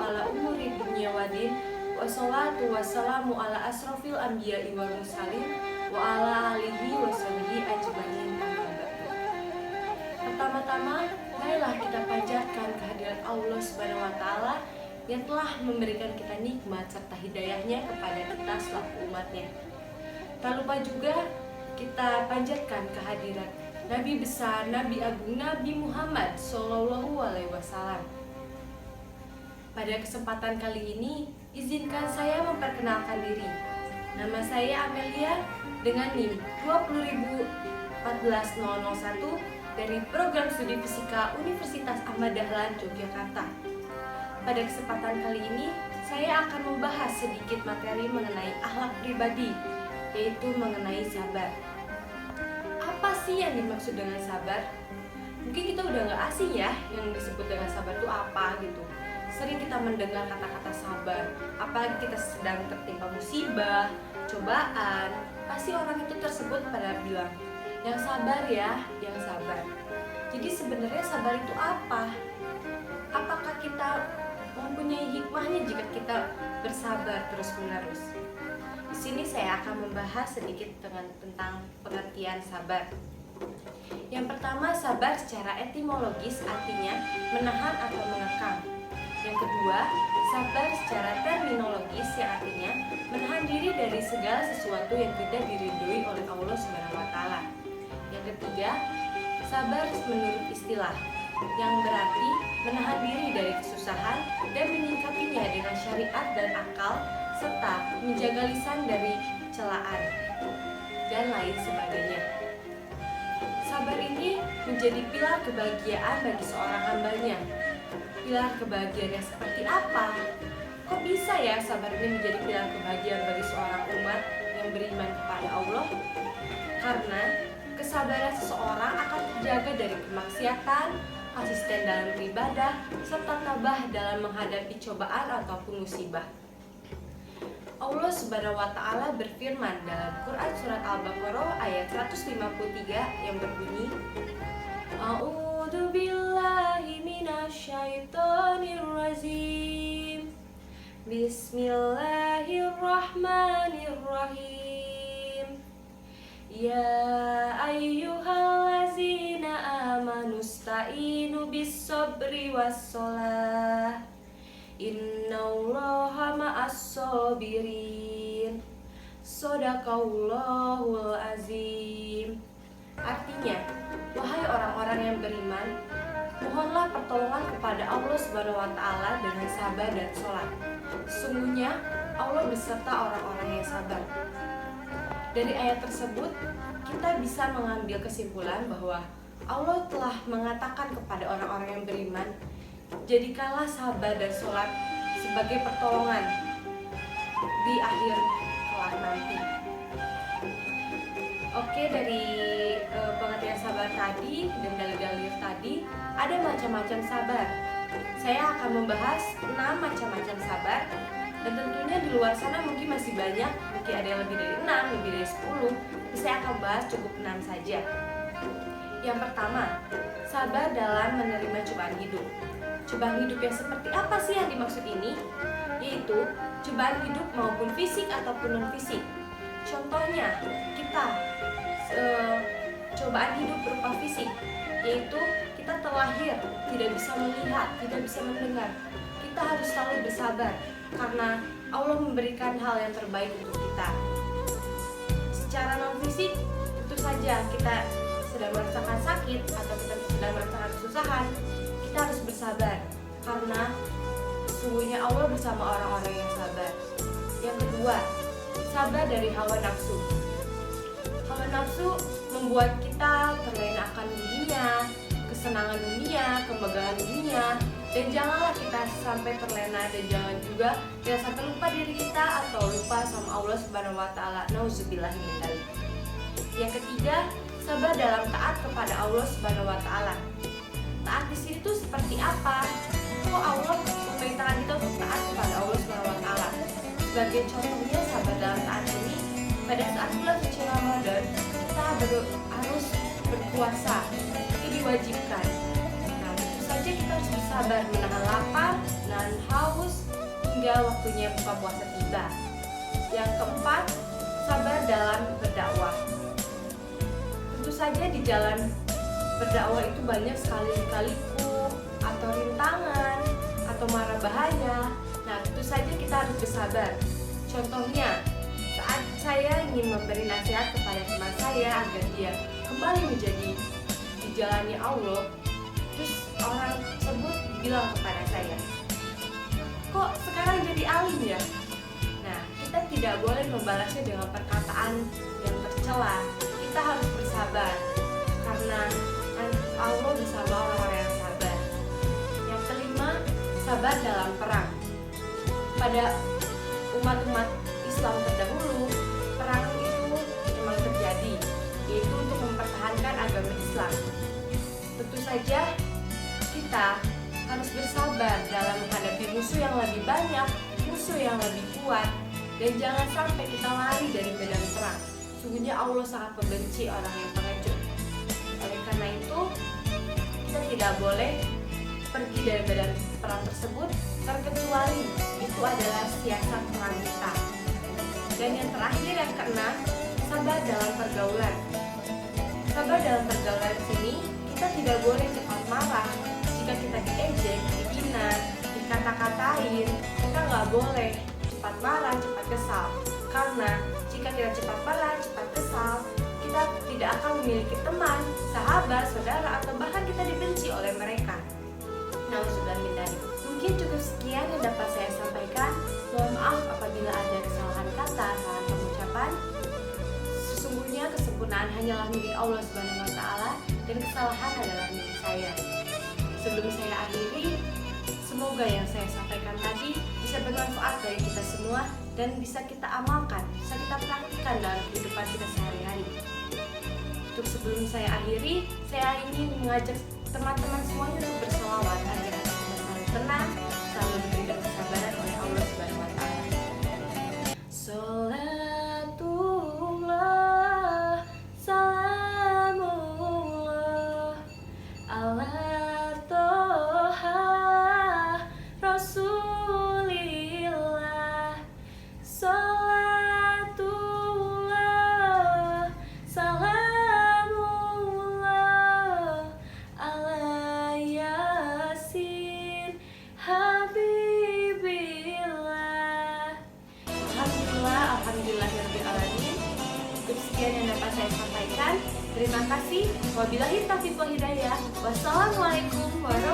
ala umuri dunya wadin. Wassalatu wassalamu ala asrofil anbiya'i wal mursalin wa ala alihi wa sahbihi ajmain. Pertama-tama, marilah kita panjatkan kehadirat Allah Subhanahu wa taala yang telah memberikan kita nikmat serta hidayahnya kepada kita selaku umatnya. Tak lupa juga kita panjatkan kehadirat Nabi besar, Nabi agung, Nabi Muhammad Sallallahu Alaihi Wasallam. Pada kesempatan kali ini, izinkan saya memperkenalkan diri. Nama saya Amelia dengan NIM 2001401 dari Program Studi Fisika Universitas Ahmad Dahlan, Yogyakarta. Pada kesempatan kali ini, saya akan membahas sedikit materi mengenai akhlak pribadi, yaitu mengenai sabar. Apa sih yang dimaksud dengan sabar? Mungkin kita udah gak asing ya yang disebut dengan sabar itu apa gitu. Sering kita mendengar kata-kata sabar, apalagi kita sedang tertimpa musibah, cobaan, pasti orang itu tersebut pada bilang, yang sabar ya, yang sabar. Jadi sebenarnya sabar itu apa? Apakah kita mempunyai hikmahnya jika kita bersabar terus-menerus? Di sini saya akan membahas sedikit tentang pengertian sabar. Yang pertama, sabar secara etimologis artinya menahan atau mengekang. Yang kedua, sabar secara terminologis yang artinya menahan diri dari segala sesuatu yang tidak diridhoi oleh Allah Subhanahu wa taala. Yang ketiga, sabar menurut istilah yang berarti menahan diri dari kesusahan dan menyikapinya dengan syariat dan akal serta menjaga lisan dari celaan dan lain sebagainya. Sabar ini menjadi pilar kebahagiaan bagi seorang hambanya. Pilar kebahagiaan yang seperti apa? Kok bisa ya sabar ini menjadi pilar kebahagiaan bagi seorang umat yang beriman kepada Allah? Karena kesabaran seseorang akan terjaga dari kemaksiatan, konsisten dalam beribadah, serta tabah dalam menghadapi cobaan ataupun musibah. Allah Subhanahu wa taala berfirman dalam Quran surat Al-Baqarah ayat 153 yang berbunyi, A'udzu billahi minasyaitonir rajim. Bismillahirrahmanirrahim. Ya ayyuhallazina amanu sta'inu bis-sabri was-shalah. Innallaha ma'as-sabirin. Shadaqallahul azim. Artinya, wahai orang-orang yang beriman, mohonlah pertolongan kepada Allah Subhanahu wa taala dengan sabar dan sholat. Sesungguhnya Allah beserta orang-orang yang sabar. Dari ayat tersebut, kita bisa mengambil kesimpulan bahwa Allah telah mengatakan kepada orang-orang yang beriman, jadikanlah sabar dan sholat sebagai pertolongan di akhir kelak nanti. Oke, dari pengertian sabar tadi dan dalil-dalil tadi, ada macam-macam sabar. Saya akan membahas 6 macam-macam sabar. Dan tentunya di luar sana mungkin masih banyak, mungkin ada yang lebih dari 6, lebih dari 10. Tapi saya akan bahas cukup 6 saja. Yang pertama, sabar dalam menerima cobaan hidup. Cobaan hidup yang seperti apa sih yang dimaksud ini? Yaitu cobaan hidup maupun fisik ataupun non-fisik. Contohnya, kita cobaan hidup berupa fisik, yaitu kita terlahir tidak bisa melihat, tidak bisa mendengar. Kita harus selalu bersabar karena Allah memberikan hal yang terbaik untuk kita. Secara non-fisik, tentu saja kita sedang merasakan sakit atau kita sedang merasakan kesusahan, kita harus bersabar karena sesungguhnya Allah bersama orang-orang yang sabar. Yang kedua, sabar dari hawa nafsu. Hawa nafsu membuat kita terlena akan dunia, kesenangan dunia, kemegahan dunia, dan janganlah kita sampai terlena dan jangan juga kita sampai lupa diri kita atau lupa sama Allah Subhanahu wa taala. Nauzubillah min dzalik. Yang ketiga, sabar dalam taat kepada Allah Subhanahu wa taala. Taat di sini tuh seperti apa? Kok Allah memerintahkan kita untuk taat kepada Allah Subhanahu wa taala? Sebagai contohnya sabar dalam taat ini, pada saat bulan suci Ramadan kita harus berpuasa. Itu diwajibkan. Nah, tentu saja saja kita harus bersabar menahan lapar, menahan haus, hingga waktunya buka puasa tiba. Yang keempat, sabar dalam berdakwah. Tentu saja di jalan berdakwah itu banyak sekali lika-liku atau rintangan atau mara bahaya. Nah, tentu saja kita harus bersabar. Contohnya, saat saya ingin memberi nasihat kepada teman saya agar dia kembali menjadi dijalani Allah, terus orang tersebut bilang kepada saya, kok sekarang jadi alim ya? Nah, kita tidak boleh membalasnya dengan perkataan yang tercela. Kita harus bersabar, karena Allah bersama orang-orang yang sabar. Yang kelima, sabar dalam perang. Pada umat-umat Islam terdahulu, perang itu memang terjadi, yaitu untuk mempertahankan agama Islam. Tentu saja kita harus bersabar dalam menghadapi musuh yang lebih banyak, musuh yang lebih kuat, dan jangan sampai kita lari dari medan perang. Sungguhnya Allah sangat membenci orang yang pengecut. Oleh karena itu, kita tidak boleh pergi dari medan perang tersebut, terkecuali itu adalah siasat perang kita. Dan yang terakhir, yang keenam, sabar dalam pergaulan. Sabar dalam pergaulan sini, kita tidak boleh cepat marah. Jika kita diejek, dihina, dikata-katain, kita nggak boleh cepat marah, cepat kesal. Karena jika kita cepat marah, cepat kesal, kita tidak akan memiliki teman, sahabat, saudara, atau bahkan kita dibenci oleh mereka. Nauzubillah min dzalik. Mungkin cukup sekian yang dapat saya sampaikan. Mohon maaf apabila ada kesalahan kata, kesalahan pengucapan. Sesungguhnya kesempurnaan hanyalah milik Allah Subhanahu wa taala dan kesalahan adalah milik saya. Sebelum saya akhiri, semoga yang saya sampaikan tadi bisa bermanfaat bagi kita semua dan bisa kita amalkan, bisa kita praktikkan dalam kehidupan kita sehari-hari. Untuk sebelum saya akhiri, saya ingin mengajak teman-teman semuanya untuk berselawat agar hati kita selalu tenang, selalu diberikan kesabaran oleh Allah Subhanahu wa taala. Salatullah, salamullah ala toha Rasulillah. Salatullah, salamullah ala yasin habibillah. Alhamdulillahirabbil alamin. Cukup sekian yang dapat saya sampaikan. Terima kasih. Wabillahi taufiq wal hidayah. Wassalamualaikum warahmatullahi wabarakatuh.